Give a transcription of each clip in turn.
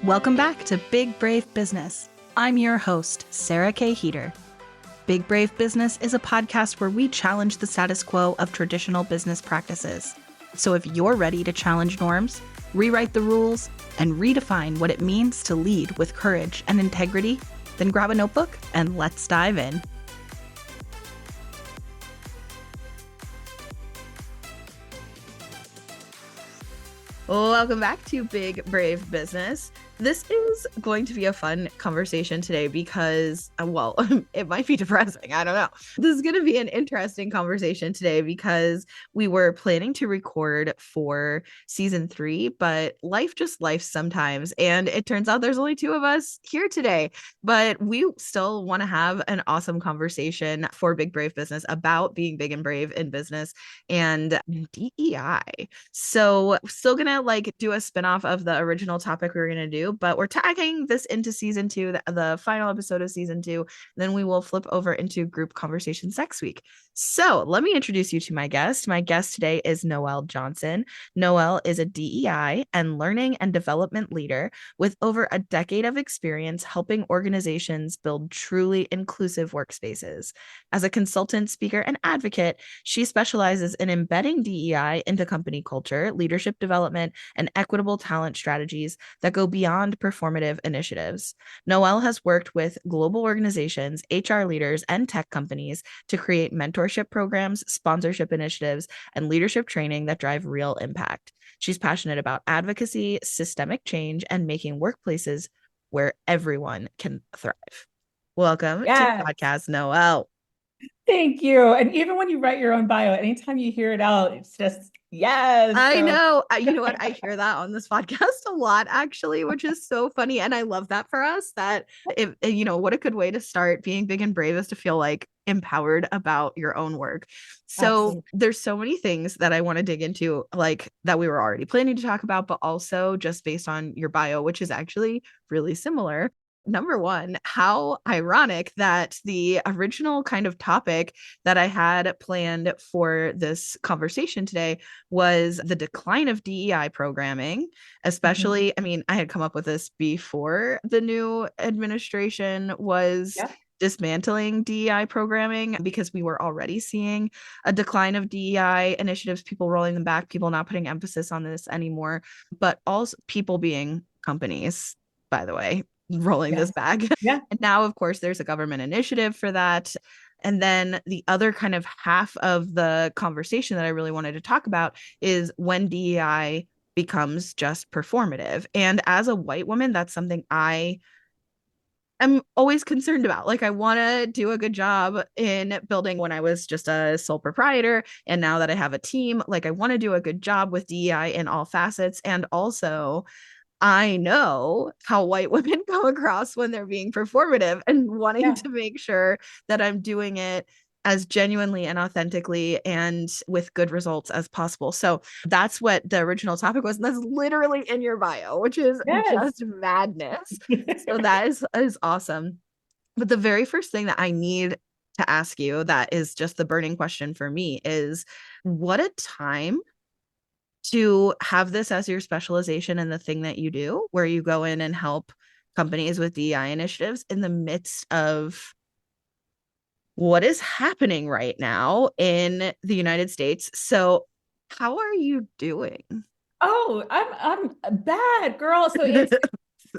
Welcome back to Big Brave Business. I'm your host, Sarah K. Heeter. Big Brave Business is a podcast where we challenge the status quo of traditional business practices. So if you're ready to challenge norms, rewrite the rules, and redefine what it means to lead with courage and integrity, then grab a notebook and let's dive in. Welcome back to Big Brave Business. This is going to be a fun conversation today because, well, it might be depressing. I don't know. This is going to be an interesting conversation today because we were planning to record for season 3, but life just life sometimes. And it turns out there's only 2 of us here today, but we still want to have an awesome conversation for Big Brave Business about being big and brave in business and DEI. So still gonna do a spinoff of the original topic we were gonna do, but we're tagging this into season 2, the final episode of season 2. Then we will flip over into group conversations next week. So let me introduce you to my guest. My guest today is Noelle Johnson. Noelle is a DEI and learning and development leader with over a decade of experience helping organizations build truly inclusive workspaces. As a consultant, speaker, and advocate, she specializes in embedding DEI into company culture, leadership development, and equitable talent strategies that go beyond performative initiatives. Noelle has worked with global organizations, HR leaders, and tech companies to create mentorship programs, sponsorship initiatives, and leadership training that drive real impact. She's passionate about advocacy, systemic change, and making workplaces where everyone can thrive. Welcome to the podcast, Noelle. Thank you. And even when you write your own bio, anytime you hear it out, it's just, yes. I know. You know what? I hear that on this podcast a lot, actually, which is so funny. And I love that for us, that if, what a good way to start being big and brave is to feel empowered about your own work. So Absolutely. There's so many things that I want to dig into, that we were already planning to talk about, but also just based on your bio, which is actually really similar. Number one, how ironic that the original kind of topic that I had planned for this conversation today was the decline of DEI programming, especially, I had come up with this before the new administration was dismantling DEI programming, because we were already seeing a decline of DEI initiatives, people rolling them back, people not putting emphasis on this anymore, but also people being companies, by the way, rolling this back. Yeah. And now, of course, there's a government initiative for that. And then the other kind of half of the conversation that I really wanted to talk about is when DEI becomes just performative. And as a white woman, that's something I'm always concerned about. I want to do a good job in building. When I was just a sole proprietor, and now that I have a team, I want to do a good job with DEI in all facets. And also, I know how white women come across when they're being performative, and wanting to make sure that I'm doing it as genuinely and authentically and with good results as possible. So that's what the original topic was. And that's literally in your bio, which is just madness. So that is awesome. But the very first thing that I need to ask you, that is just the burning question for me, is what a time to have this as your specialization and the thing that you do, where you go in and help companies with DEI initiatives in the midst of what is happening right now in the United States. So how are you doing? Oh, I'm a bad girl. So it's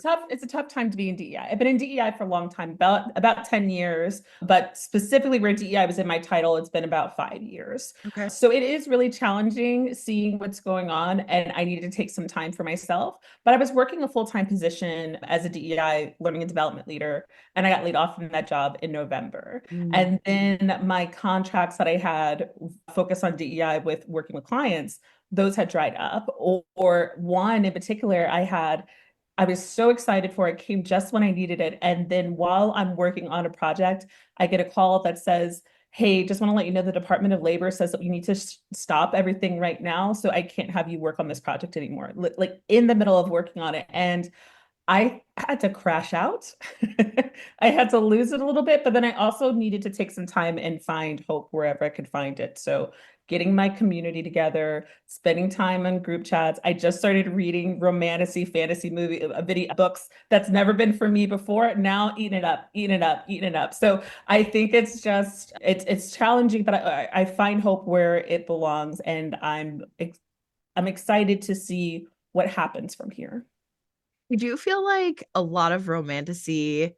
tough. It's a tough time to be in DEI. I've been in DEI for a long time, about 10 years, but specifically where DEI was in my title, it's been about 5 years. Okay. So it is really challenging seeing what's going on, and I needed to take some time for myself. But I was working a full-time position as a DEI learning and development leader, and I got laid off from that job in November. And then my contracts that I had focused on DEI with working with clients, those had dried up. Or one in particular, I was so excited for it, came just when I needed it. And then while I'm working on a project, I get a call that says, hey, just want to let you know the Department of Labor says that you need to stop everything right now. So I can't have you work on this project anymore, in the middle of working on it. And I had to crash out. I had to lose it a little bit, but then I also needed to take some time and find hope wherever I could find it. So getting my community together, spending time on group chats. I just started reading romantasy, fantasy movie, video books. That's never been for me before. Now eating it up, eating it up, eating it up. So I think it's just it's challenging, but I find hope where it belongs, and I'm excited to see what happens from here. I do feel like a lot of romantasy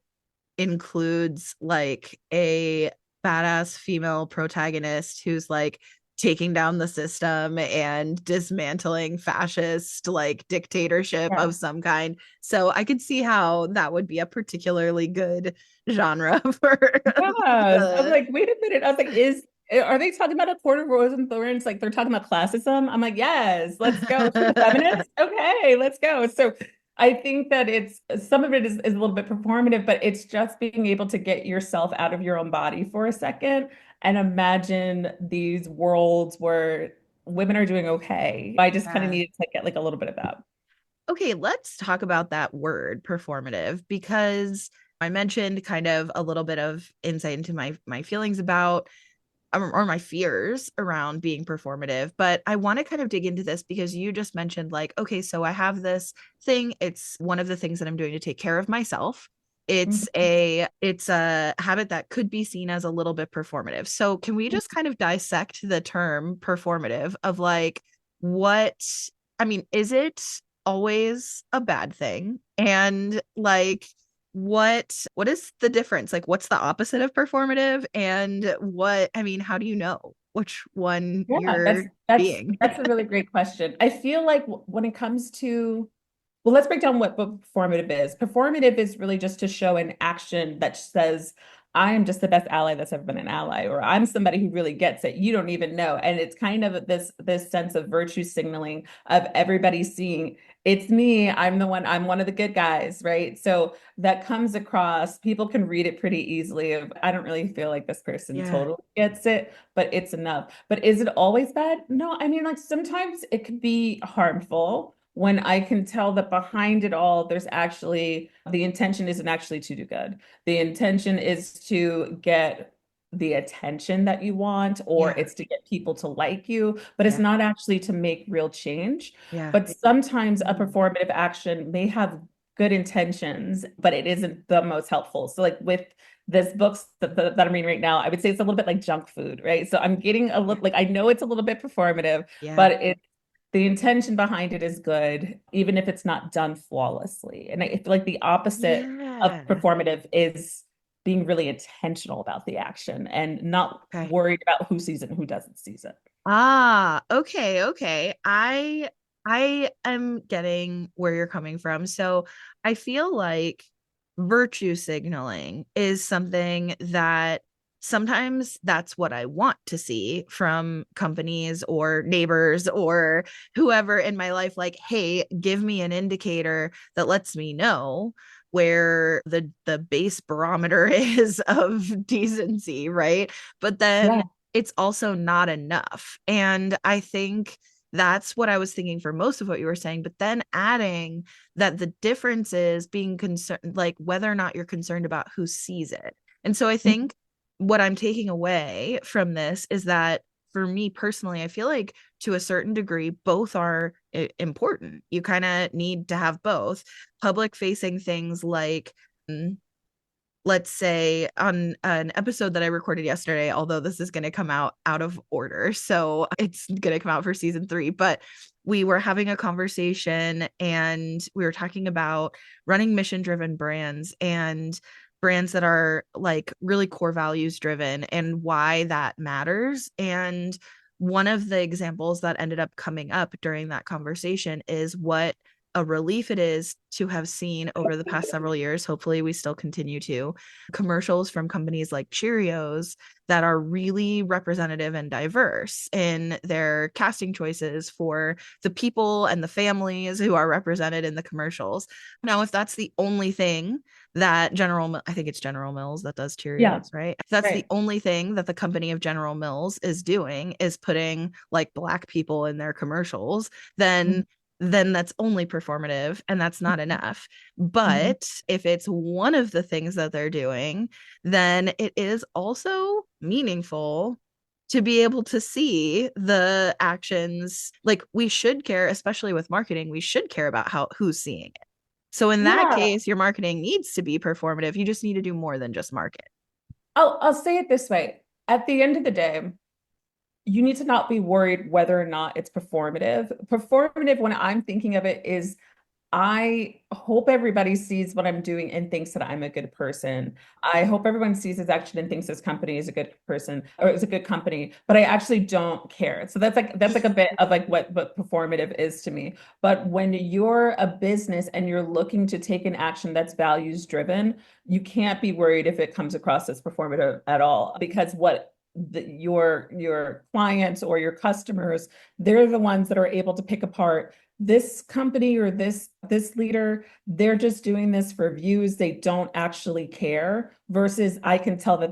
includes like a badass female protagonist who's like taking down the system and dismantling fascist like dictatorship Yeah. of some kind. So I could see how that would be a particularly good genre for Yes. I'm the like, wait a minute. I was like, are they talking about a court of rose and thorns? Like they're talking about classism? I'm like, yes, let's go. For the feminists? Okay, let's go. So I think that it's some of it is a little bit performative, but it's just being able to get yourself out of your own body for a second and imagine these worlds where women are doing okay. I just kind of Yeah. needed to get like a little bit of that. Okay, let's talk about that word performative because I mentioned kind of a little bit of insight into my feelings about or my fears around being performative, but I want to kind of dig into this because you just mentioned like, okay, so I have this thing. It's one of the things that I'm doing to take care of myself. Mhm. It's a habit that could be seen as a little bit performative. So can we just kind of dissect the term performative of like what I mean, is it always a bad thing? And like what is the difference? Like what's the opposite of performative? And what I mean, how do you know which one Yeah, you're being? that's a really great question. I feel like when it comes to well, let's break down what performative is. Performative is really just to show an action that says, I am just the best ally that's ever been an ally, or I'm somebody who really gets it. You don't even know. And it's kind of this sense of virtue signaling of everybody seeing it's me. I'm one of the good guys, right? So that comes across, people can read it pretty easily of I don't really feel like this person Yeah. totally gets it, but it's enough. But is it always bad? No, I mean, like sometimes it could be harmful when I can tell that behind it all, there's actually the intention isn't actually to do good. The intention is to get the attention that you want, or Yeah. it's to get people to like you, but it's Yeah. not actually to make real change. Yeah. But sometimes a performative action may have good intentions, but it isn't the most helpful. So, like with this books that I'm reading right now, I would say it's a little bit like junk food, right? So I'm getting a Yeah. little like I know it's a little bit performative, Yeah. but the intention behind it is good, even if it's not done flawlessly. And I feel like the opposite of Yeah. performative is being really intentional about the action and not Okay. worried about who sees it and who doesn't sees it. Ah, okay, okay. I am getting where you're coming from. So I feel like virtue signaling is something that sometimes that's what I want to see from companies or neighbors or whoever in my life, like, hey, give me an indicator that lets me know where the base barometer is of decency, right? But then Yeah. it's also not enough. And I think that's what I was thinking for most of what you were saying. But then adding that the difference is being concerned, like whether or not you're concerned about who sees it. And so I think what I'm taking away from this is that for me personally, I feel like to a certain degree, both are important. You kind of need to have both public facing things like, let's say on an episode that I recorded yesterday, although this is going to come out of order. So it's going to come out for season 3, but we were having a conversation and we were talking about running mission driven brands and brands that are like really core values driven and why that matters. And one of the examples that ended up coming up during that conversation is what a relief it is to have seen over the past several years. Hopefully, we still continue to commercials from companies like Cheerios that are really representative and diverse in their casting choices for the people and the families who are represented in the commercials. Now, if that's the only thing that I think it's General Mills that does Yeah. Cheerios, right? If that's the Right. only thing that the company of General Mills is doing is putting like Black people in their commercials, then that's only performative and that's not enough. Mhm. But if it's one of the things that they're doing, then it is also meaningful to be able to see the actions. Like we should care, especially with marketing, we should care about how who's seeing it. So in that Yeah. case, your marketing needs to be performative. You just need to do more than just market. I'll say it this way. At the end of the day, you need to not be worried whether or not it's performative. Performative, when I'm thinking of it, is I hope everybody sees what I'm doing and thinks that I'm a good person. I hope everyone sees his action and thinks this company is a good person or is a good company, but I actually don't care. So that's like a bit of like what performative is to me. But when you're a business and you're looking to take an action that's values driven, you can't be worried if it comes across as performative at all because your clients or your customers, they're the ones that are able to pick apart this company or this leader, they're just doing this for views. They don't actually care versus I can tell that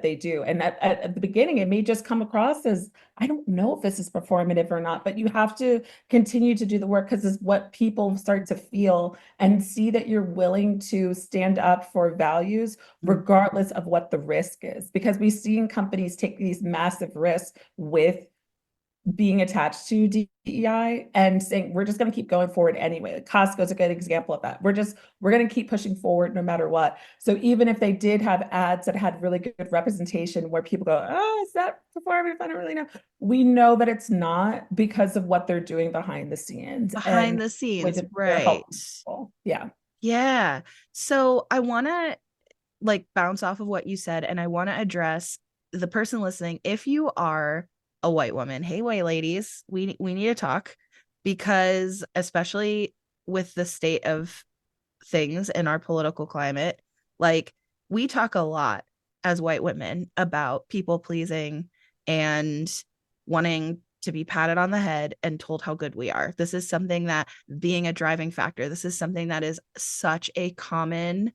they do. And at the beginning, it may just come across as I don't know if this is performative or not, but you have to continue to do the work because it's what people start to feel and see that you're willing to stand up for values regardless of what the risk is. Because we've seen companies take these massive risks with being attached to DEI and saying we're just going to keep going forward anyway. Costco is a good example of that. We're going to keep pushing forward no matter what. So even if they did have ads that had really good representation where people go, oh, is that performative? I don't really know. We know that it's not because of what they're doing behind the scenes Behind and the with scenes, their right? help people. Yeah. Yeah. So I want to like bounce off of what you said, and I want to address the person listening. If you are a white woman, hey, white ladies, we need to talk, because especially with the state of things in our political climate, like we talk a lot as white women about people pleasing and wanting to be patted on the head and told how good we are. This is something that being a driving factor. This is something that is such a common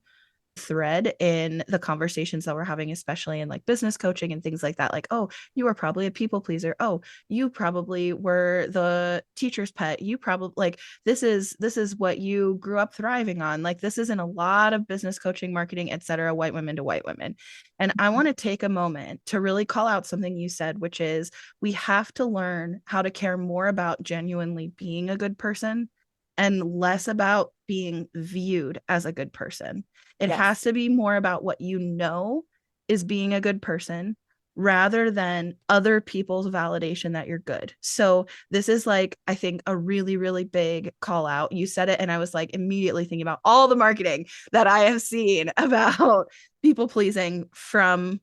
thread in the conversations that we're having, especially in like business coaching and things like that. Like, oh, you were probably a people pleaser. Oh, you probably were the teacher's pet. You probably like this is what you grew up thriving on. Like this is in a lot of business coaching, marketing, etc. White women to white women. And I want to take a moment to really call out something you said, which is we have to learn how to care more about genuinely being a good person and less about being viewed as a good person. It has Yes. to be more about what you know is being a good person rather than other people's validation that you're good. So this is like, I think, a really, really big call out. You said it, and I was like immediately thinking about all the marketing that I have seen about people pleasing from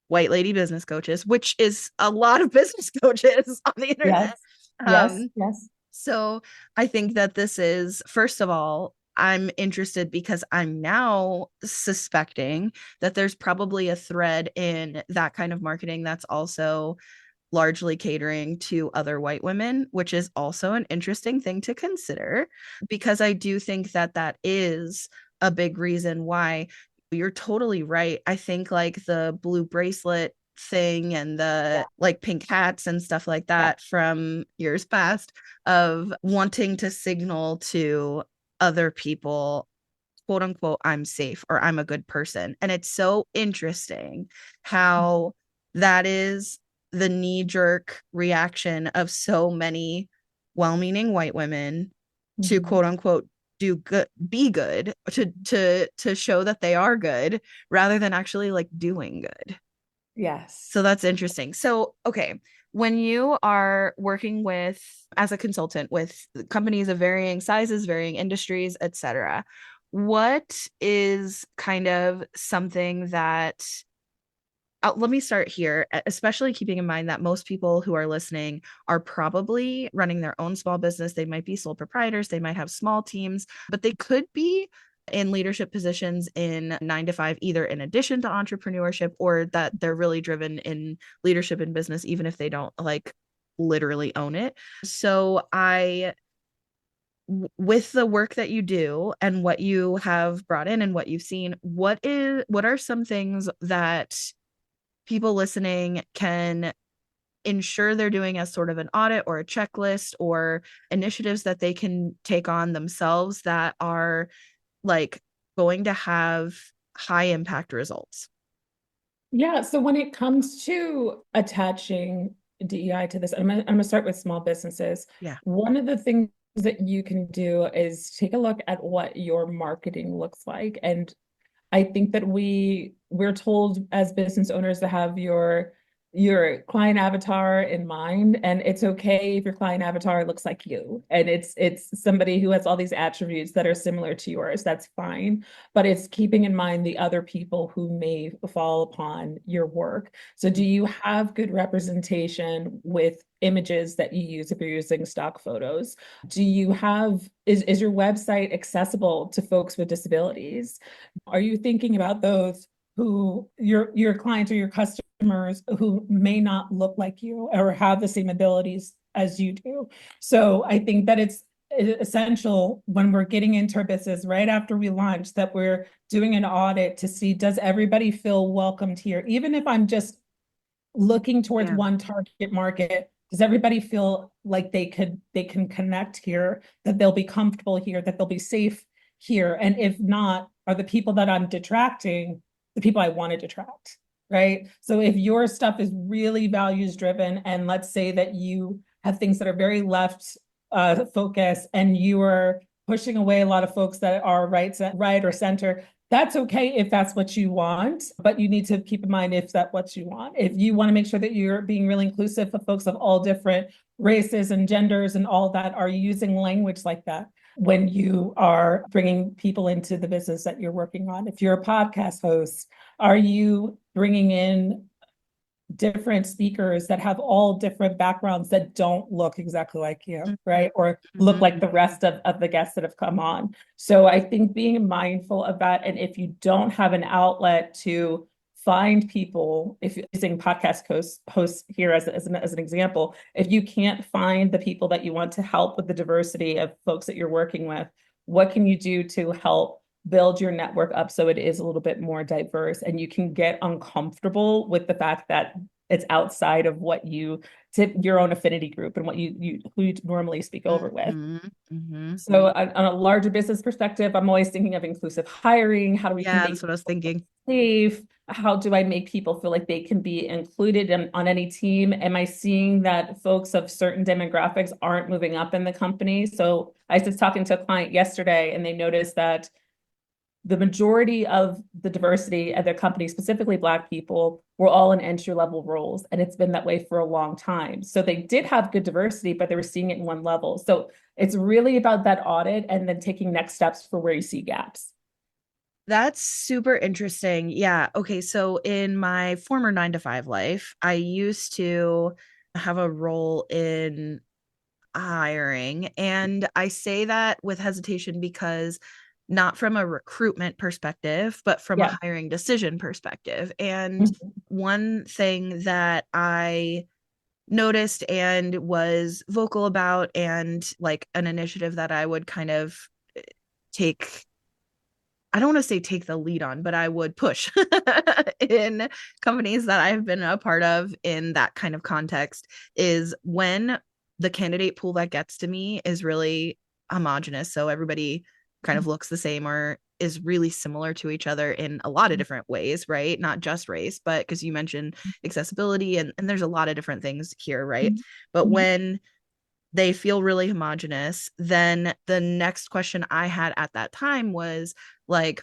white lady business coaches, which is a lot of business coaches on the internet. Yes. Yes. Um, Yes. so I think that this is, first of all, I'm interested because I'm now suspecting that there's probably a thread in that kind of marketing that's also largely catering to other white women, which is also an interesting thing to consider, because I do think that that is a big reason why. You're totally right. I think like the blue bracelet thing and Yeah. the like pink hats and stuff like Yeah. that from years past of wanting to signal to other people, quote unquote, I'm safe or I'm a good person. And it's so interesting how that is the knee jerk reaction of so many well meaning white women to, Mhm. quote unquote, do good, be good, to show that they are good rather than actually like doing good. So Yes. that's interesting. So, okay, when you are working with as a consultant with companies of varying sizes, varying industries, etc., what is kind of something that let me start here, especially keeping in mind that most people who are listening are probably running their own small business. They might be sole proprietors, they might have small teams, but they could be in leadership positions in 9 to 5, either in addition to entrepreneurship or that they're really driven in leadership in business, even if they don't like literally own it. So with the work that you do and what you have brought in and what you've seen, what are some things that people listening can ensure they're doing as sort of an audit or a checklist or initiatives that they can take on themselves that are like going to have high impact results? Yeah, so when it comes to attaching DEI to this, I'm gonna start with small businesses. Yeah. One of the things that you can do is take a look at what your marketing looks like. And I think that we're told as business owners to have your client avatar in mind, and it's okay if your client avatar looks like you and it's somebody who has all these attributes that are similar to yours. That's fine, but it's keeping in mind the other people who may fall upon your work. So do you have good representation with images that you use if you're using stock photos? Do you have is your website accessible to folks with disabilities? Are you thinking about those who your clients or your customers who may not look like you or have the same abilities as you do? So I think that it's essential when we're getting into our business right after we launch that we're doing an audit to see, does everybody feel welcomed here? Even if I'm just looking towards Yeah. one target market, does everybody feel like they can connect here, that they'll be comfortable here, that they'll be safe here? And if not, are the people that I'm detracting the people I want to detract? Right. So if your stuff is really values driven, and let's say that you have things that are very left focus and you are pushing away a lot of folks that are right or center, that's okay if that's what you want, but you need to keep in mind if that's what you want. If you want to make sure that you're being really inclusive of folks of all different races and genders and all that, are you using language like that when you are bringing people into the business that you're working on? If you're a podcast host, are you bringing in different speakers that have all different backgrounds that don't look exactly like you, right? Or look like the rest of the guests that have come on. So I think being mindful of that. And if you don't have an outlet to find people, if you're using podcast hosts here as an example, if you can't find the people that you want to help with the diversity of folks that you're working with, what can you do to help build your network up so it is a little bit more diverse, and you can get uncomfortable with the fact that it's outside of what you tip your own affinity group and what you who you normally speak over with. Mm-hmm. Mm-hmm. So on a larger business perspective, I'm always thinking of inclusive hiring. How do we can Yeah, make that's what I was people thinking. safe? How do I make people feel like they can be included on any team? Am I seeing that folks of certain demographics aren't moving up in the company? So I was just talking to a client yesterday and they noticed that the majority of the diversity at their company, specifically Black people, were all in entry-level roles. And it's been that way for a long time. So they did have good diversity, but they were seeing it in one level. So it's really about that audit and then taking next steps for where you see gaps. That's super interesting. Yeah. Okay. So in my former 9 to 5 life, I used to have a role in hiring. And I say that with hesitation because not from a recruitment perspective, but from a Yeah. hiring decision perspective. And Mhm. one thing that I noticed and was vocal about, and like an initiative that I would kind of take, I don't want to say take the lead on, but I would push in companies that I've been a part of in that kind of context, is when the candidate pool that gets to me is really homogenous. So everybody kind of looks the same or is really similar to each other in a lot of different ways, right? Not just race, but because you mentioned accessibility, and there's a lot of different things here, right? But Mhm. when they feel really homogenous, then the next question I had at that time was like,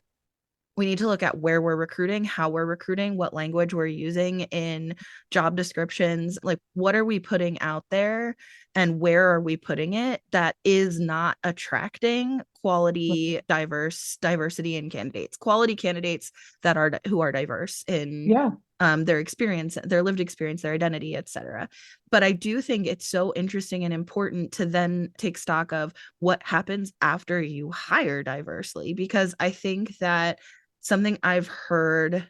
we need to look at where we're recruiting, how we're recruiting, what language we're using in job descriptions. Like, what are we putting out there and where are we putting it that is not attracting quality, diversity in candidates, quality candidates that are who are diverse in Yeah. their experience, their lived experience, their identity, etc. But I do think it's so interesting and important to then take stock of what happens after you hire diversely, because I think that something I've heard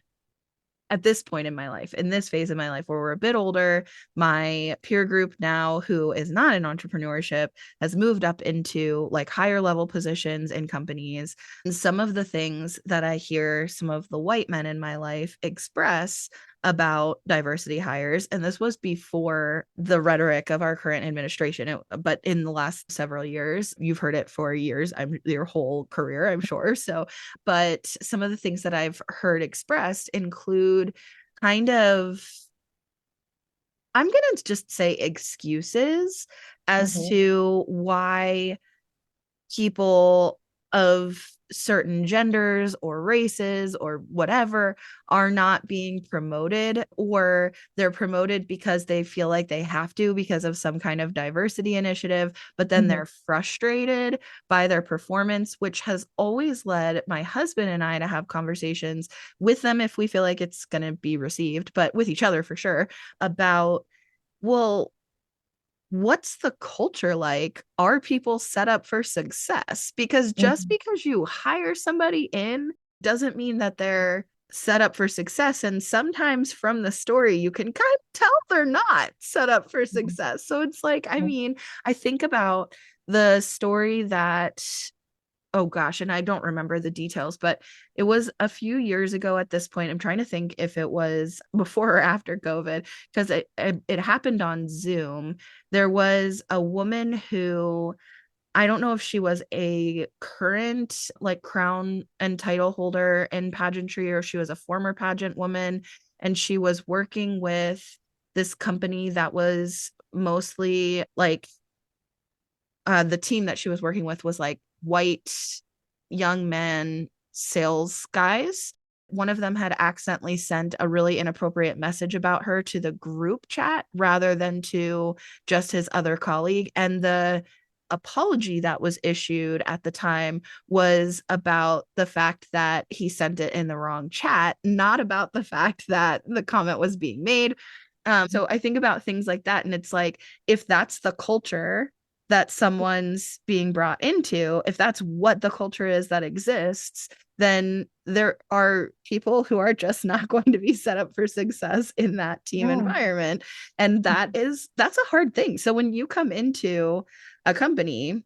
at this point in my life, in this phase of my life where we're a bit older, my peer group now who is not in entrepreneurship has moved up into like higher level positions in companies. And some of the things that I hear some of the white men in my life express about diversity hires, and this was before the rhetoric of our current administration, but in the last several years, you've heard it for years, your whole career, I'm sure. So, but some of the things that I've heard expressed include kind of, I'm going to just say excuses as Mhm. to why people of certain genders or races or whatever are not being promoted, or they're promoted because they feel like they have to because of some kind of diversity initiative, but then Mhm. they're frustrated by their performance, which has always led my husband and I to have conversations with them if we feel like it's going to be received, but with each other for sure, about, well, what's the culture like? Are people set up for success? Because just Mhm. because you hire somebody in doesn't mean that they're set up for success. And sometimes from the story, you can kind of tell they're not set up for Mhm. success. So it's like, I mean, I think about the story that, oh gosh, and I don't remember the details, but it was a few years ago at this point. I'm trying to think if it was before or after COVID, because it happened on Zoom. There was a woman who, I don't know if she was a current like crown and title holder in pageantry or she was a former pageant woman, and she was working with this company that was mostly like, the team that she was working with was like white young men sales guys. One of them had accidentally sent a really inappropriate message about her to the group chat rather than to just his other colleague. And the apology that was issued at the time was about the fact that he sent it in the wrong chat, not about the fact that the comment was being made. So I think about things like that. And it's like, if that's the culture that someone's being brought into, if that's what the culture is that exists, then there are people who are just not going to be set up for success in that team Yeah. environment. And that's a hard thing. So when you come into a company,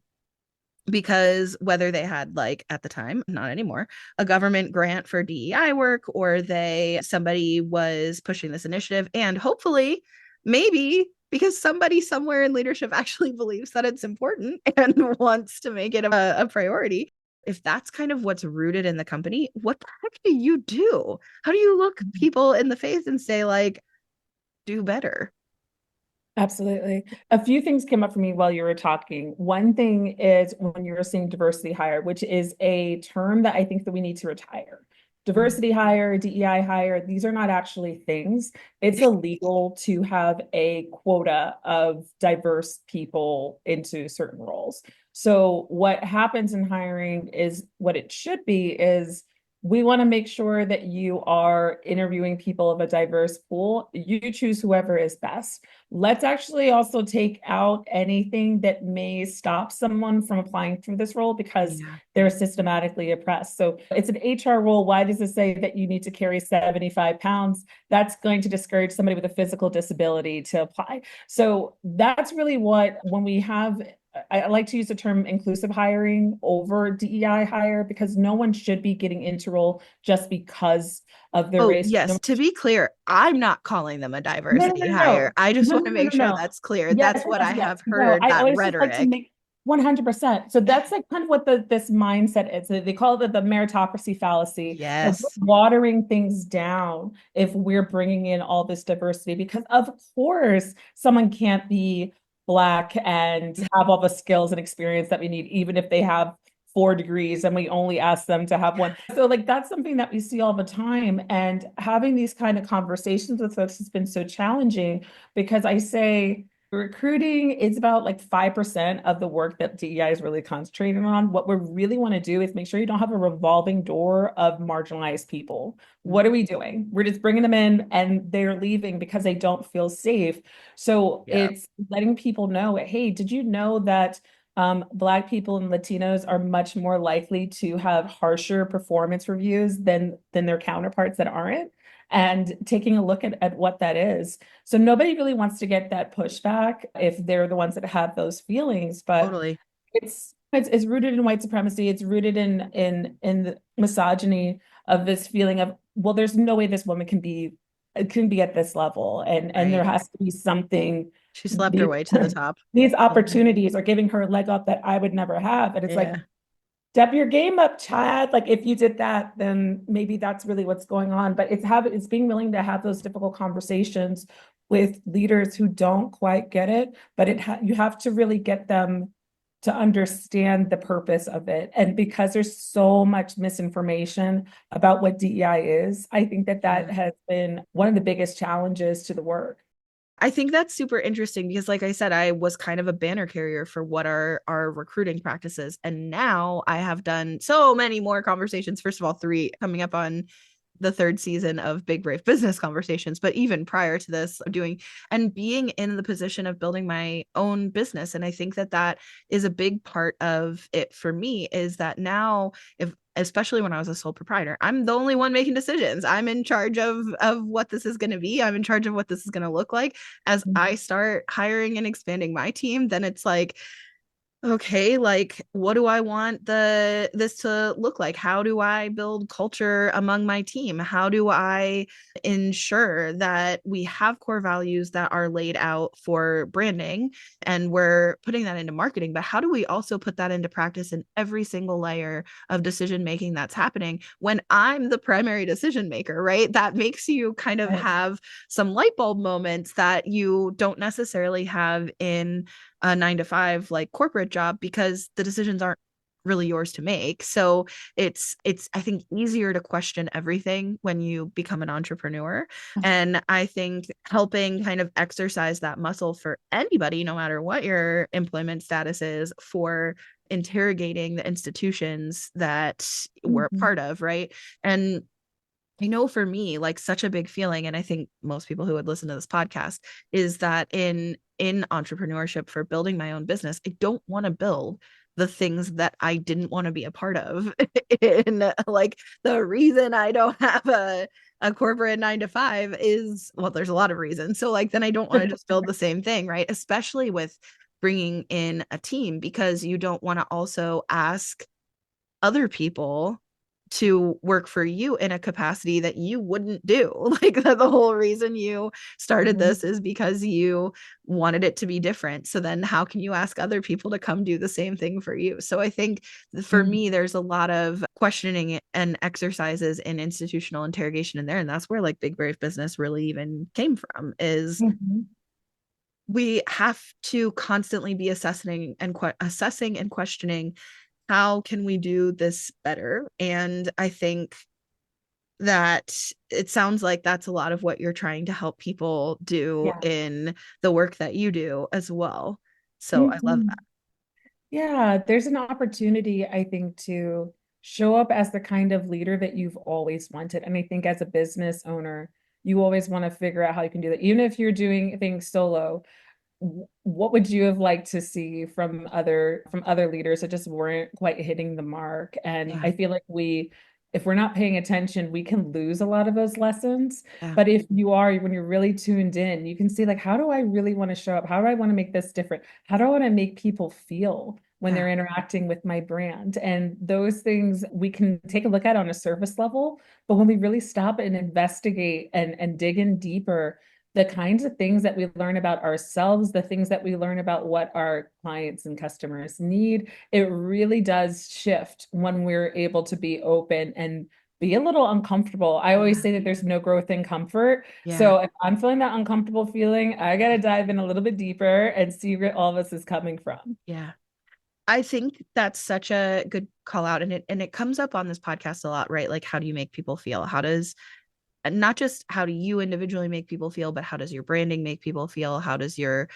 because whether they had, like at the time, not anymore, a government grant for DEI work, or somebody was pushing this initiative, and hopefully maybe because somebody somewhere in leadership actually believes that it's important and wants to make it a priority. If that's kind of what's rooted in the company, what the heck do you do? How do you look people in the face and say, like, do better? Absolutely. A few things came up for me while you were talking. One thing is when you were saying diversity hire, which is a term that I think that we need to retire. Diversity hire, DEI hire, these are not actually things. It's illegal to have a quota of diverse people into certain roles. So what happens in hiring is what it should be is we want to make sure that you are interviewing people of a diverse pool. You choose whoever is best. Let's actually also take out anything that may stop someone from applying for this role because Yeah, they're systematically oppressed. So it's an HR role. Why does it say that you need to carry 75 pounds? That's going to discourage somebody with a physical disability to apply. So that's really what, when we have, I like to use the term inclusive hiring over DEI hire because no one should be getting into role just because of their oh, race. yes. No, To be clear, I'm not calling them a no, no, diversity no, hire. no, I just no, want no, to no, make no, sure no. that's clear. Yes, That's what yes, I yes. have No, heard, I that always just like to rhetoric. make 100%. So that's like kind of what this mindset is. They call it the meritocracy fallacy. That we're Yes. watering things down if we're bringing in all this diversity, because of course someone can't be Black and have all the skills and experience that we need, even if they have 4 degrees and we only ask them to have one. So like that's something that we see all the time. And having these kind of conversations with folks has been so challenging because I say recruiting is about like 5% of the work that DEI is really concentrating on. What we really want to do is make sure you don't have a revolving door of marginalized people. What are we doing? We're just bringing them in and they're leaving because they don't feel safe. So Yeah, it's letting people know, hey, did you know that Black people and Latinos are much more likely to have harsher performance reviews than their counterparts that aren't? And taking a look at what that is. So nobody really wants to get that pushback if they're the ones that have those feelings, but totally. it's rooted in white supremacy. It's rooted in the misogyny of this feeling of, well, there's no way this woman can be at this level, and there Right. has to be something. She slept her These, way to the top. these opportunities are giving her a leg up that I would never have, and it's like, Yeah. Step your game up, Chad. Like if you did that, then maybe that's really what's going on. But it's being willing to have those difficult conversations with leaders who don't quite get it. But you have to really get them to understand the purpose of it. And because there's so much misinformation about what DEI is, I think that that Yeah. has been one of the biggest challenges to the work. I think that's super interesting because, like I said, I was kind of a banner carrier for what are our recruiting practices. And now I have done so many more conversations. First of all, three coming up on the third season of Big Brave Business Conversations. But even prior to this, I'm doing and being in the position of building my own business. And I think that that is a big part of it for me is that now, if especially when I was a sole proprietor, I'm the only one making decisions. I'm in charge of what this is going to be. I'm in charge of what this is going to look like. As I start hiring and expanding my team, then it's like, okay, like what do I want this to look like? How do I build culture among my team? How do I ensure that we have core values that are laid out for branding and we're putting that into marketing, but how do we also put that into practice in every single layer of decision making that's happening when I'm the primary decision maker, right? That makes you kind of Right. have some light bulb moments that you don't necessarily have in a 9 to 5 like corporate job because the decisions aren't really yours to make. So it's I think easier to question everything when you become an entrepreneur. And I think helping kind of exercise that muscle for anybody, no matter what your employment status is, for interrogating the institutions that we're a Mhm. part of, right? And I know for me, like such a big feeling, and I think most people who would listen to this podcast is that in entrepreneurship for building my own business, I don't want to build the things that I didn't want to be a part of. And like the reason I don't have a corporate 9 to 5 is well, there's a lot of reasons. So like then I don't want to just build the same thing, right? Especially with bringing in a team because you don't want to also ask other people to work for you in a capacity that you wouldn't do. Like the whole reason you started Mhm. this is because you wanted it to be different. So then how can you ask other people to come do the same thing for you? So I think for Mhm. me, there's a lot of questioning and exercises in institutional interrogation in there. And that's where like Big Brave Business really even came from is Mhm. we have to constantly be assessing and questioning how can we do this better? And I think that it sounds like that's a lot of what you're trying to help people do Yeah. in the work that you do as well. So I love Mhm. Yeah, there's an opportunity, I think, to show up as the kind of leader that you've always wanted. And I think as a business owner, you always want to figure out how you can do that. Even if you're doing things solo, what would you have liked to see from other leaders that just weren't quite hitting the mark? And that. I feel like if we're not paying attention, we can lose a lot of those lessons. Yeah. But if you are, when you're really tuned in, you can see like, how do I really want to show up? How do I want to make this different? How do I want to make people feel when Yeah. they're interacting with my brand? And those things we can take a look at on a surface level, but when we really stop and investigate and dig in deeper, the kinds of things that we learn about ourselves, the things that we learn about what our clients and customers need, it really does shift when we're able to be open and be a little uncomfortable. I always Yeah. say that there's no growth in comfort. Yeah. So if I'm feeling that uncomfortable feeling, I got to dive in a little bit deeper and see where all of this is coming from. Yeah. I think that's such a good call out and it comes up on this podcast a lot, right? Like how do you make people feel? How does not just how do you individually make people feel, but how does your branding make people feel? How does your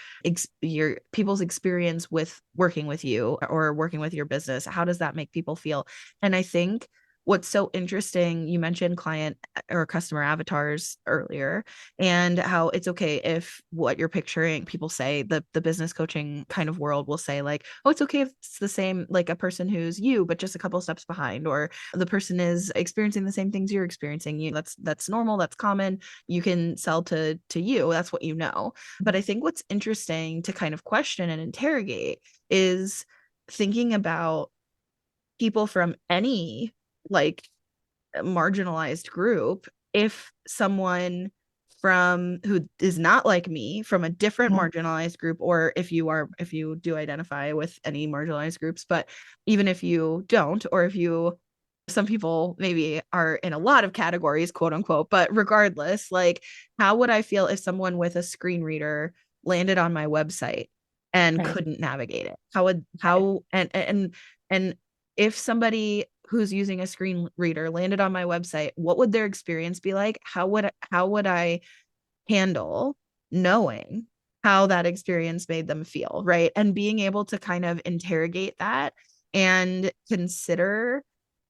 people's experience with working with you or working with your business, how does that make people feel? And I think what's so interesting, you mentioned client or customer avatars earlier, and how it's okay if what you're picturing, people say the business coaching kind of world will say like, oh, it's okay if it's the same, like a person who's you, but just a couple steps behind, or the person is experiencing the same things you're experiencing. That's normal, that's common. You can sell to you, that's what you know. But I think what's interesting to kind of question and interrogate is thinking about people from any like marginalized group. If someone from who is not like me, from a different Yeah. marginalized group, or if you do identify with any marginalized groups, but even if you don't, or if you some people maybe are in a lot of categories, quote unquote, but regardless, like how would I feel if someone with a screen reader landed on my website and Right. couldn't navigate it? How would Right. how and if somebody who's using a screen reader landed on my website, what would their experience be like? How would I handle knowing how that experience made them feel, right? And being able to kind of interrogate that and consider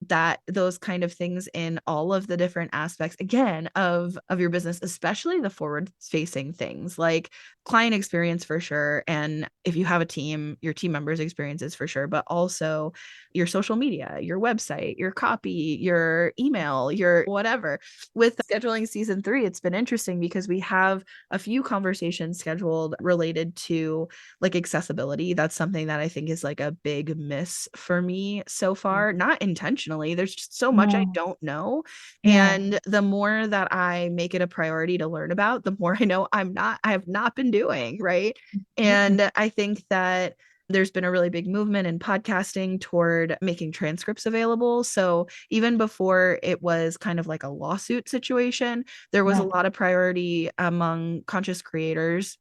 that those kind of things in all of the different aspects again of your business, especially the forward facing things like client experience for sure, and if you have a team, your team members experiences for sure, but also your social media, your website, your copy, your email, your whatever. With scheduling season 3, it's been interesting because we have a few conversations scheduled related to like accessibility. That's something that I think is like a big miss for me so far, not intentionally. There's just so much I No. don't know. Yeah. And the more that I make it a priority to learn about, the more I know I have not been doing, right? Absolutely. And I think that there's been a really big movement in podcasting toward making transcripts available. So even before it was kind of like a lawsuit situation, there was a Yeah. lot of priority among conscious creators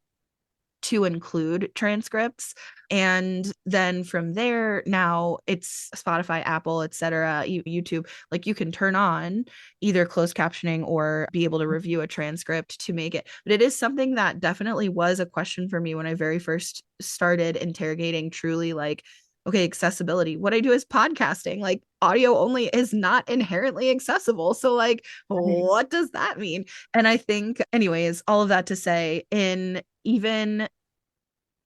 to include transcripts. And then from there, now it's Spotify, Apple, etc., YouTube, like you can turn on either closed captioning or be able to review a transcript to make it. But it is something that definitely was a question for me when I very first started interrogating truly like, okay, accessibility. What I do is podcasting. Like audio only is not inherently accessible. So like, Right. what does that mean? And I think, anyways, all of that to say, in even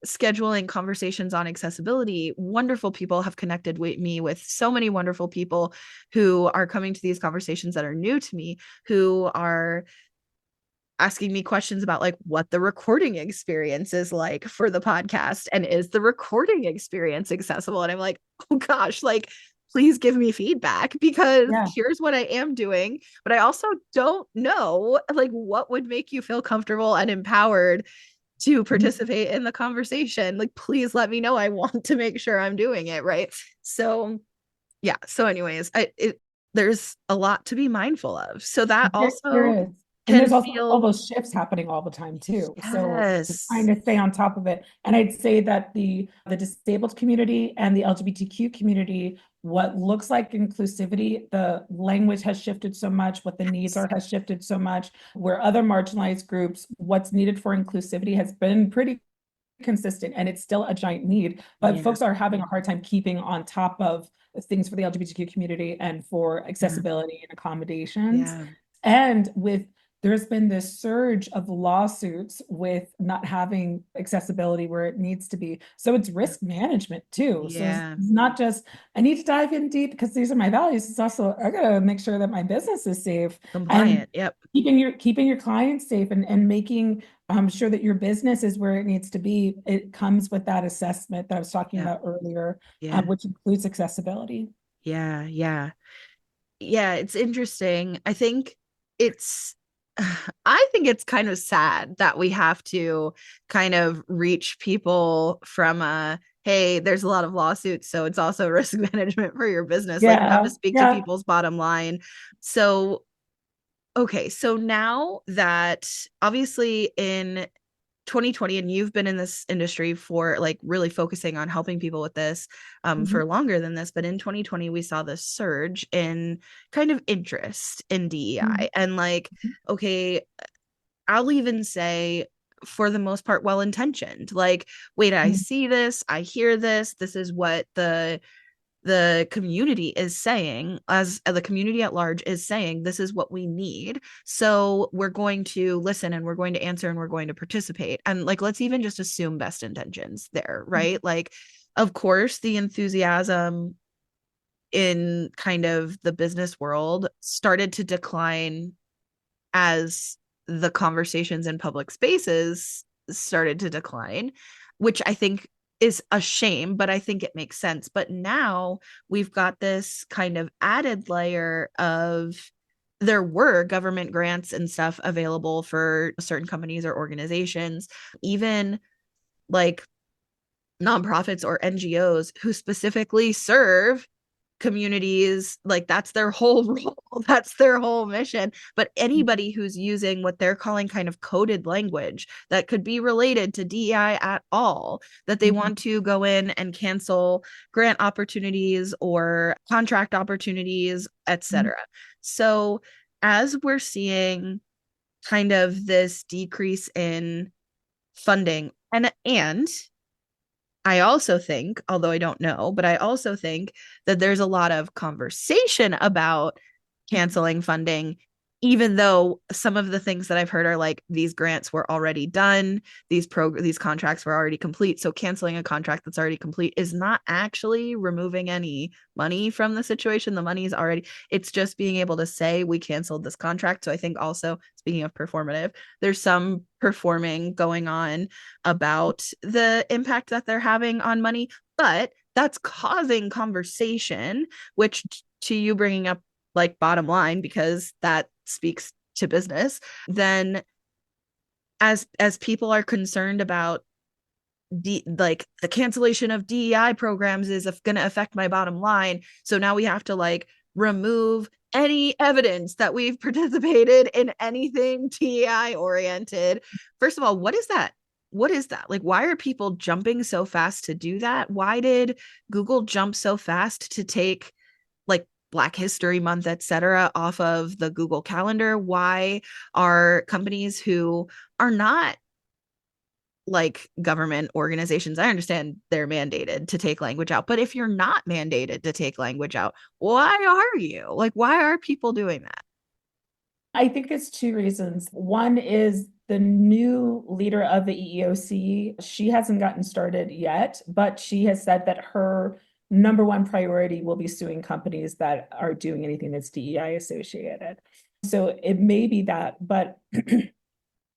scheduling conversations on accessibility, wonderful people have connected with me with so many wonderful people who are coming to these conversations that are new to me, who are asking me questions about like what the recording experience is like for the podcast, and is the recording experience accessible? And I'm like, oh gosh, like please give me feedback because Yeah. here's what I am doing, but I also don't know like what would make you feel comfortable and empowered to Mhm. participate in the conversation. Like please let me know. I want to make sure I'm doing it right. So yeah, so anyways, there's a lot to be mindful of, so that There also is. And can there's also all feel those shifts happening all the time too. So trying yes. to stay on top of it. And I'd say that the disabled community and the LGBTQ community, what looks like inclusivity, the language has shifted so much, what the needs Yes. are has shifted so much, where other marginalized groups, what's needed for inclusivity has been pretty consistent and it's still a giant need, but Yeah. folks are having a hard time keeping on top of things for the LGBTQ community and for Yeah. accessibility and accommodations. Yeah. And with there's been this surge of lawsuits with not having accessibility where it needs to be. So it's risk management too. So it's Yeah. not just, I need to dive in deep because these are my values. It's also, I gotta make sure that my business is safe and Compliant. Yep. keeping your clients safe and making sure that your business is where it needs to be. It comes with that assessment that I was talking Yep. about earlier, Yeah. which includes accessibility. Yeah. Yeah. Yeah, it's interesting. It's I think it's kind of sad that we have to kind of reach people from a hey, there's a lot of lawsuits, so it's also risk management for your business. Like you have to Yeah, speak to yeah. people's bottom line. So, okay, so now that obviously in 2020, and you've been in this industry for like really focusing on helping people with this Mhm, for longer than this, but in 2020 we saw this surge in kind of interest in mhm, DEI, and like okay, I'll even say for the most part well intentioned, like wait, I mhm. see this, I hear this is what the community is saying, as the community at large is saying, this is what we need, so we're going to listen and we're going to answer and we're going to participate. And like let's even just assume best intentions there, right? Like of course the enthusiasm in kind of the business world started to decline as the conversations in public spaces started to decline, which I think is a shame, but I think it makes sense. But now we've got this kind of added layer of there were government grants and stuff available for certain companies or organizations, even like nonprofits or NGOs who specifically serve communities. Like that's their whole role, that's their whole mission. But anybody who's using what they're calling kind of coded language that could be related to DEI at all, that they want to go in and cancel grant opportunities or contract opportunities, etc. So as we're seeing kind of this decrease in funding, and I also think, although I don't know, but I also think that there's a lot of conversation about canceling funding, even though some of the things that I've heard are like these grants were already done, these contracts were already complete. So canceling a contract that's already complete is not actually removing any money from the situation. The money is already, it's just being able to say we canceled this contract. So I think also, speaking of performative, there's some performing going on about the impact that they're having on money, but that's causing conversation, which to you bringing up like bottom line, because that speaks to business, then as people are concerned about like the cancellation of DEI programs is going to affect my bottom line, so now we have to like remove any evidence that we've participated in anything DEI oriented. First of all, what is that? What is that? Like, why are people jumping so fast to do that? Why did Google jump so fast to take like Black History Month, etc., off of the Google Calendar? Why are companies who are not like government organizations, I understand they're mandated to take language out, but if you're not mandated to take language out, why are you? Like, why are people doing that? I think it's two reasons. One is the new leader of the EEOC. She hasn't gotten started yet, but she has said that her number one priority will be suing companies that are doing anything that's DEI associated. So it may be that, but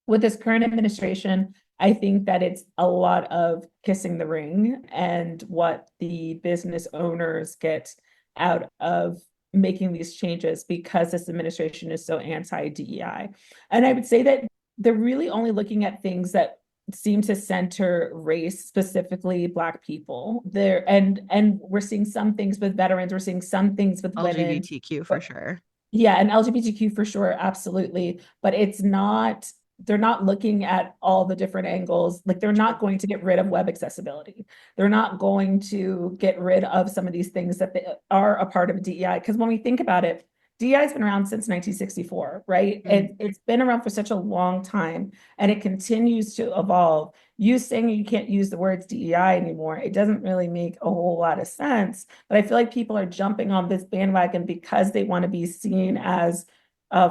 with this current administration, I think that it's a lot of kissing the ring and what the business owners get out of making these changes because this administration is so anti-DEI. And I would say that they're really only looking at things that seem to center race, specifically Black people. There and we're seeing some things with veterans, we're seeing some things with women. LGBTQ for sure. Yeah, and LGBTQ for sure, absolutely. But it's not, they're not looking at all the different angles. Like they're not going to get rid of web accessibility. They're not going to get rid of some of these things that they are a part of DEI. Because when we think about it, DEI has been around since 1964, right? It's been around for such a long time and it continues to evolve. You saying you can't use the words DEI anymore, it doesn't really make a whole lot of sense. But I feel like people are jumping on this bandwagon because they want to be seen as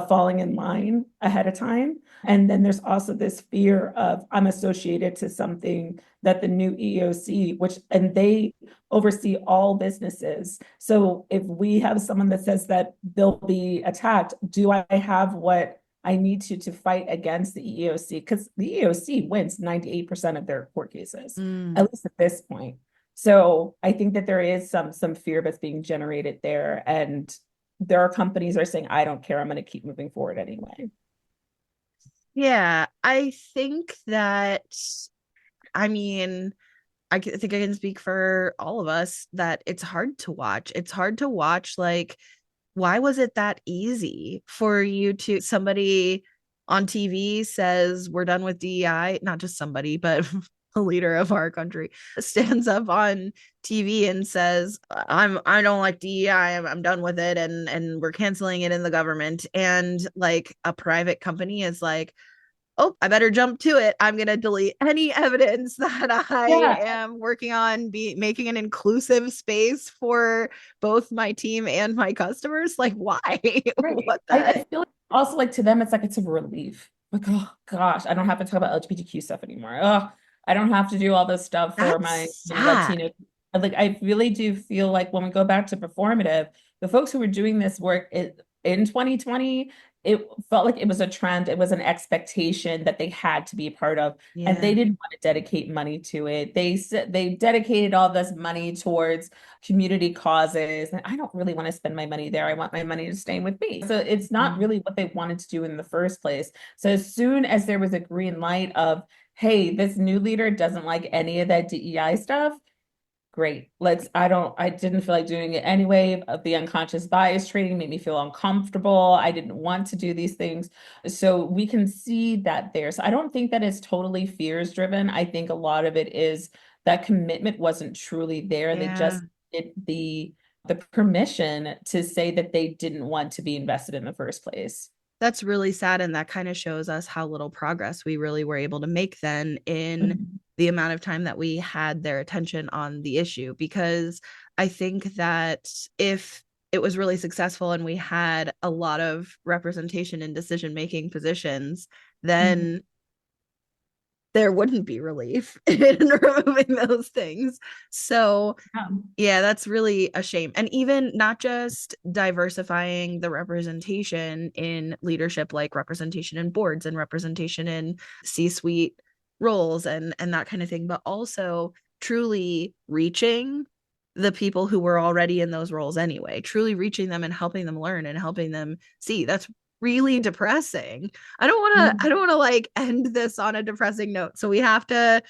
falling in line ahead of time. And then there's also this fear of I'm associated to something that the new EEOC, and they oversee all businesses. So if we have someone that says that they'll be attacked, do I have what I need to fight against the EEOC? Because the EEOC wins 98% of their court cases, at least at this point. So I think that there is some fear that's being generated there. And there are companies that are saying, I don't care, I'm going to keep moving forward anyway. Yeah, I think that, I mean, think I can speak for all of us that it's hard to watch. It's hard to watch. Like, why was it that easy for you to, somebody on TV says we're done with DEI, not just somebody, but a leader of our country stands up on TV and says, I don't like DEI, I'm done with it, and we're canceling it in the government. And like a private company is like, oh, I better jump to it. I'm going to delete any evidence that I am working on making an inclusive space for both my team and my customers. Like, why? Right. What I the? feel like also like to them, it's like it's a relief. Like, oh gosh, I don't have to talk about LGBTQ stuff anymore. Oh, I don't have to do all this stuff for That's my sad. Latino. Like, I really do feel like when we go back to performative, the folks who were doing this work in 2020, it felt like it was a trend. It was an expectation that they had to be a part of, and they Yeah. didn't want to dedicate money to it. They said they dedicated all this money towards community causes, and I don't really want to spend my money there. I want my money to stay with me. So it's not Mhm. really what they wanted to do in the first place. So as soon as there was a green light of, hey, this new leader doesn't like any of that DEI stuff, great. I didn't feel like doing it anyway. The unconscious bias training made me feel uncomfortable. I didn't want to do these things. So we can see that there. So I don't think that it's totally fears driven. I think a lot of it is that commitment wasn't truly there. They Yeah. just did the permission to say that they didn't want to be invested in the first place. That's really sad. And that kind of shows us how little progress we really were able to make then in Mhm. the amount of time that we had their attention on the issue. Because I think that if it was really successful and we had a lot of representation in decision making positions, Mhm. then there wouldn't be relief in removing those things. So Yeah. yeah, that's really a shame. And even not just diversifying the representation in leadership, like representation in boards and representation in C-suite roles and that kind of thing, but also truly reaching the people who were already in those roles anyway, truly reaching them and helping them learn and helping them see. That's really depressing. I don't want to like end this on a depressing note. So we have to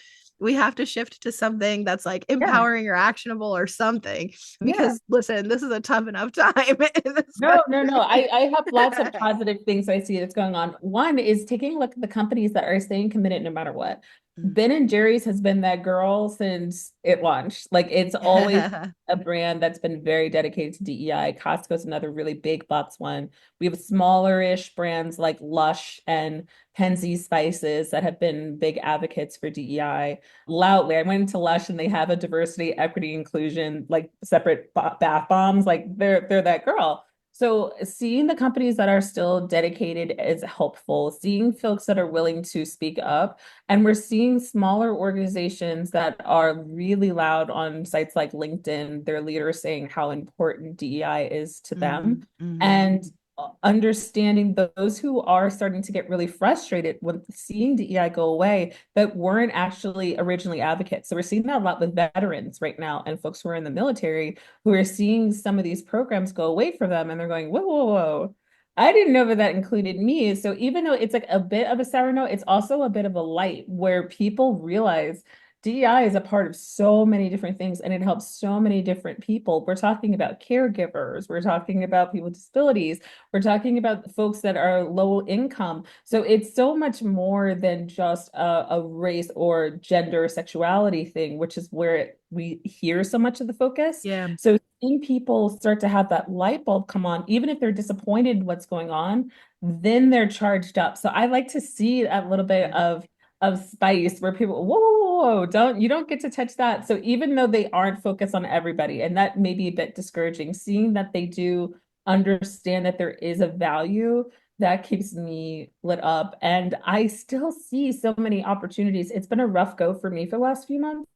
shift to something that's like Yeah. empowering or actionable or something, Yeah. because listen, this is a tough enough time in this No, no, no. I have lots of country. positive things I see that's going on. One is taking a look at the companies that are staying committed no matter what. Ben and Jerry's has been that girl since it launched. Like it's always a brand that's been very dedicated to DEI. Costco's another really big box one. We have smaller-ish brands like Lush and Penzi Spices that have been big advocates for DEI. Loudly, I went into Lush and they have a diversity, equity, inclusion, like separate bath bombs. Like they're that girl. So seeing the companies that are still dedicated is helpful. Seeing folks that are willing to speak up, and we're seeing smaller organizations that are really loud on sites like LinkedIn, their leaders saying how important DEI is to them. Mm-hmm. And understanding those who are starting to get really frustrated with seeing DEI go away that weren't actually originally advocates. So we're seeing that a lot with veterans right now and folks who are in the military who are seeing some of these programs go away from them and they're going, whoa, whoa, whoa. I didn't know that that included me. So even though it's like a bit of a sour note, it's also a bit of a light where people realize DEI is a part of so many different things and it helps so many different people. We're talking about caregivers, we're talking about people with disabilities, we're talking about folks that are low income. So it's so much more than just a race or gender sexuality thing, which is where we hear so much of the focus. Yeah. So seeing people start to have that light bulb come on, even if they're disappointed in what's going on, then they're charged up. So I like to see a little bit of spice where people, whoa, whoa, whoa, you don't get to touch that. So even though they aren't focused on everybody, and that may be a bit discouraging, seeing that they do understand that there is a value that keeps me lit up. And I still see so many opportunities. It's been a rough go for me for the last few months,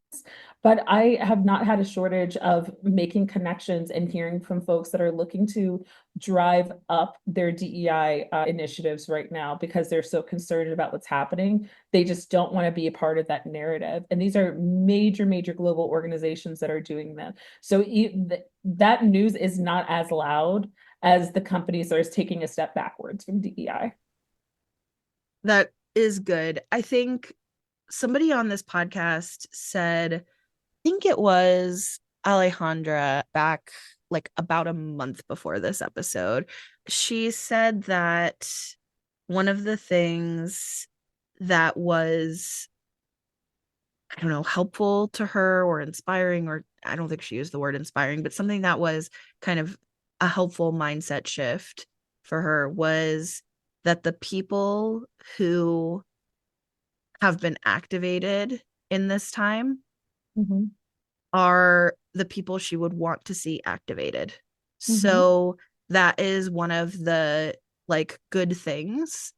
but I have not had a shortage of making connections and hearing from folks that are looking to drive up their DEI initiatives right now because they're so concerned about what's happening. They just don't want to be a part of that narrative. And these are major, major global organizations that are doing that. So that news is not as loud as the companies that are taking a step backwards from DEI. That is good. I think somebody on this podcast said, I think it was Alejandra back like about a month before this episode. She said that one of the things that was, I don't know, helpful to her or inspiring, or I don't think she used the word inspiring, but something that was kind of a helpful mindset shift for her was that the people who have been activated in this time Mhm. are the people she would want to see activated. Mhm. So that is one of the like good things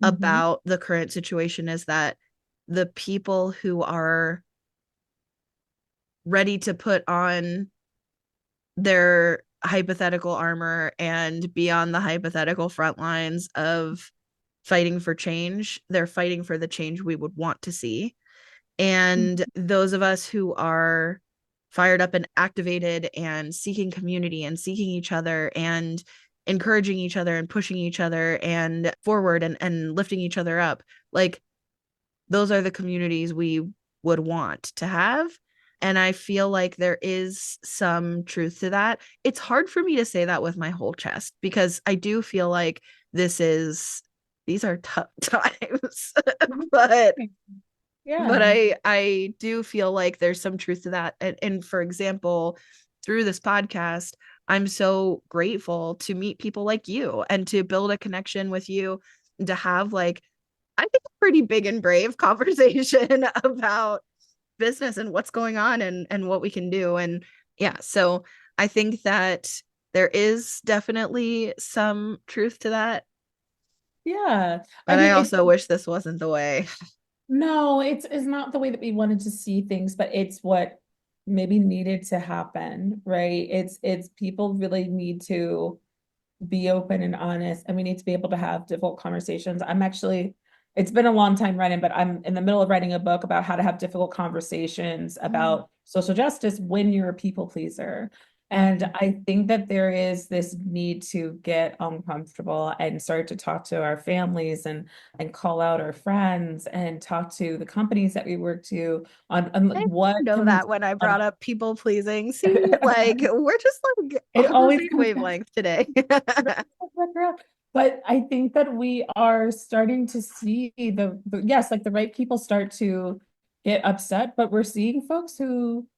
Mhm. about the current situation, is that the people who are ready to put on their hypothetical armor and be on the hypothetical front lines of fighting for change. They're fighting for the change we would want to see. And those of us who are fired up and activated and seeking community and seeking each other and encouraging each other and pushing each other and forward and lifting each other up, like those are the communities we would want to have. And I feel like there is some truth to that. It's hard for me to say that with my whole chest because I do feel like these are tough times. but but Yeah. I do feel like there's some truth to that. And for example, through this podcast, I'm so grateful to meet people like you and to build a connection with you and to have like I think a pretty big and brave conversation about business and what's going on and what we can do. And yeah, so I think that there is definitely some truth to that, Yeah. I but I mean, it's also wish this wasn't the way. no, it's not the way that we wanted to see things, but it's what maybe needed to happen, right? It's people really need to be open and honest, and we need to be able to have difficult conversations. I'm actually, it's been a long time running, but I'm in the middle of writing a book about how to have difficult conversations Mm, about social justice when you're a people pleaser. And mm, I think that there is this need to get uncomfortable and start to talk to our families and call out our friends and talk to the companies that we work to on I like, what know can we that do when I brought about up people pleasing. See, like we're just like it on the always same comes back. wavelength today. But I think that we are starting to see yes, like the right people start to get upset, but we're seeing folks who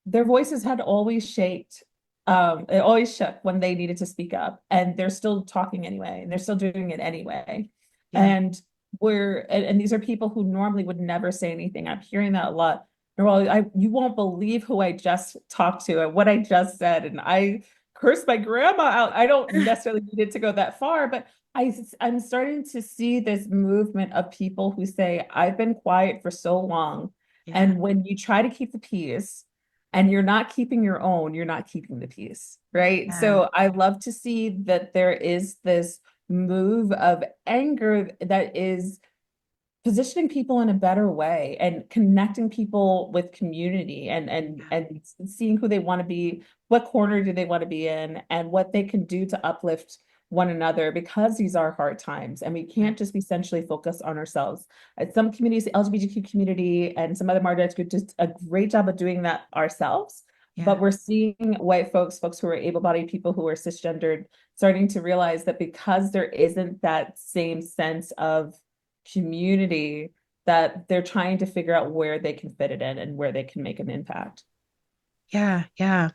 their voices had always shaked. It always shook when they needed to speak up, and they're still talking anyway, and they're still doing it anyway. Yeah. And and these are people who normally would never say anything. I'm hearing that a lot. Well, you won't believe who I just talked to and what I just said, and I cursed my grandma out. I don't necessarily need it to go that far, but I'm starting to see this movement of people who say, I've been quiet for so long. Yeah. And when you try to keep the peace and you're not keeping your own, you're not keeping the peace, right? Yeah. So I love to see that there is this move of anger that is positioning people in a better way and connecting people with community and seeing who they want to be, what corner do they want to be in, and what they can do to uplift one another because these are hard times and we Yeah. can't just be centrally focused on ourselves. Some communities, the LGBTQ community and some other marginalized groups, do a great job of doing that ourselves. Yeah. But we're seeing white folks who are able-bodied people who are cisgendered, starting to realize that because there isn't that same sense of community, that they're trying to figure out where they can fit it in and where they can make an impact. Yeah. Yeah.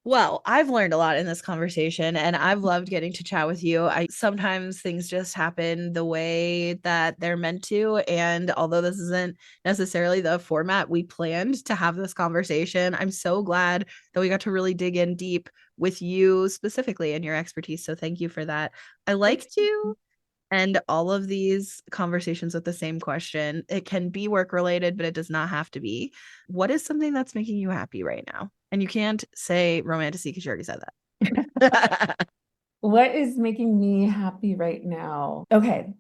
Well, I've learned a lot in this conversation and I've loved getting to chat with you. I sometimes things just happen the way that they're meant to. And although this isn't necessarily the format we planned to have this conversation, I'm so glad that we got to really dig in deep with you specifically and your expertise. So thank you for that. I like Thanks. to end all of these conversations with the same question. It can be work related, but it does not have to be. What is something that's making you happy right now? And you can't say romantic because you already said that. What is making me happy right now? Okay.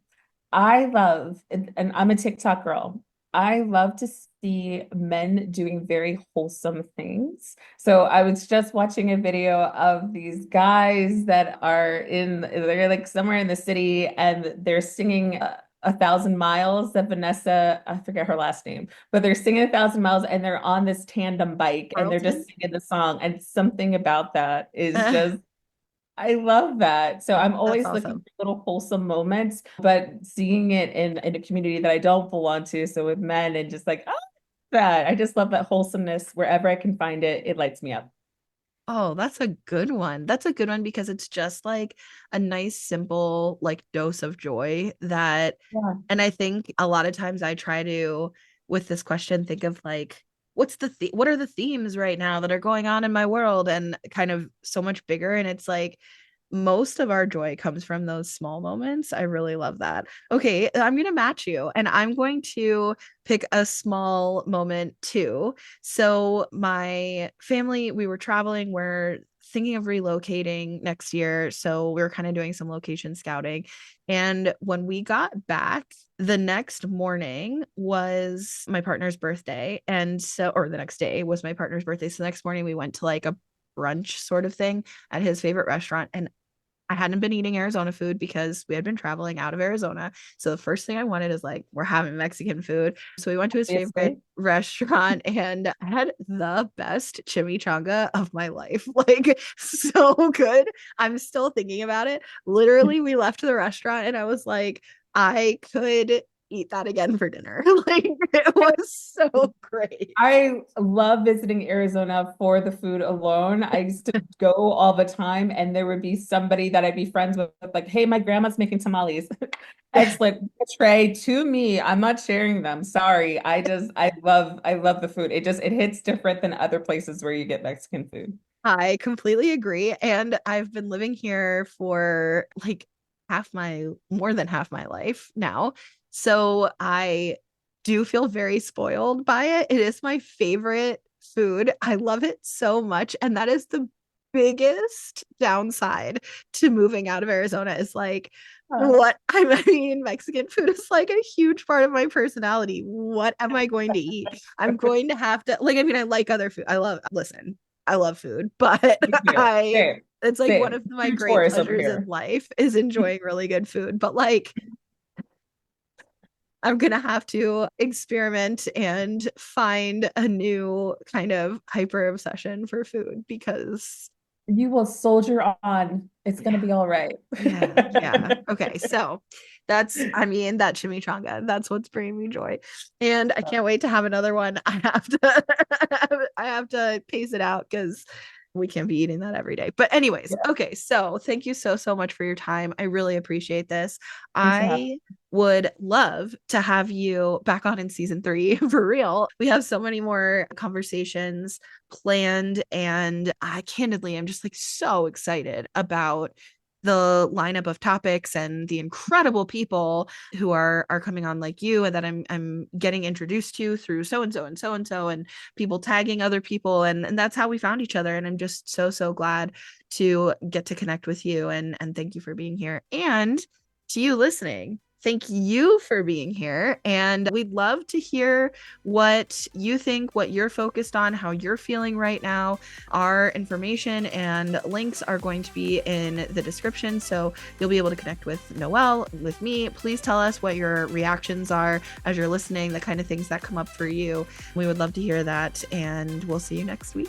I love, and I'm a TikTok girl. I love to see men doing very wholesome things. So I was just watching a video of these guys that they're like somewhere in the city and they're singing a thousand miles that Vanessa, I forget her last name, but they're singing a thousand miles and they're on this tandem bike and they're just Carlton? singing the song. And something about that is just I love that. So I'm That's always looking awesome. for little wholesome moments, but seeing it in a community that I don't belong to, so with men and just like, oh, that I just love that wholesomeness wherever I can find it, it lights me up. Oh, that's a good one. That's a good one because it's just like a nice, simple, like dose of joy that, Yeah. and I think a lot of times I try to, with this question, think of like, what are the themes right now that are going on in my world and kind of so much bigger. And it's like, most of our joy comes from those small moments. I really love that. Okay, I'm going to match you and I'm going to pick a small moment too. So, my family, we were traveling, we're thinking of relocating next year. So, we were kind of doing some location scouting. And when we got back, the next morning was my partner's birthday. And so, or the next day was my partner's birthday. So, the next morning we went to like a brunch sort of thing at his favorite restaurant. And I hadn't been eating Arizona food because we had been traveling out of Arizona. So the first thing I wanted is like, we're having Mexican food. So we went to his favorite Obviously. restaurant and I had the best chimichanga of my life. Like, so good. I'm still thinking about it. Literally, we left the restaurant and I was like, I could eat that again for dinner. Like, it was so great. I love visiting Arizona for the food alone. I used to go all the time, and there would be somebody that I'd be friends with, like, hey, my grandma's making tamales. Excellent. Tray to me. I'm not sharing them. Sorry. I love the food. It hits different than other places where you get Mexican food. I completely agree. And I've been living here for like more than half my life now. So I do feel very spoiled by it. It is my favorite food. I love it so much. And that is the biggest downside to moving out of Arizona is like, I mean, Mexican food is like a huge part of my personality. What am I going to eat? I'm going to have to, like, I mean, I like other food. Listen, I love food, but Me too. I, Same. it's like one Same. of my True great tourist over pleasures in here. life is enjoying really good food. But like, I'm gonna have to experiment and find a new kind of hyper obsession for food because You will soldier on. It's gonna yeah, be all right. yeah. Okay, so I mean, that chimichanga, that's what's bringing me joy. And I can't wait to have another one. I have to I have to pace it out because we can't be eating that every day. But anyways, Yeah. okay, so thank you so much for your time. I really appreciate this. Thanks for having I would love to have you back on in season 3 for real. We have so many more conversations planned, and I candidly am just like so excited about the lineup of topics and the incredible people who are coming on like you and that I'm getting introduced to through so and so and so and so and people tagging other people and that's how we found each other, and I'm just so glad to get to connect with you, and thank you for being here, and to you listening, thank you for being here. And we'd love to hear what you think, what you're focused on, how you're feeling right now. Our information and links are going to be in the description. So you'll be able to connect with Noelle, with me. Please tell us what your reactions are as you're listening, the kind of things that come up for you. We would love to hear that. And we'll see you next week.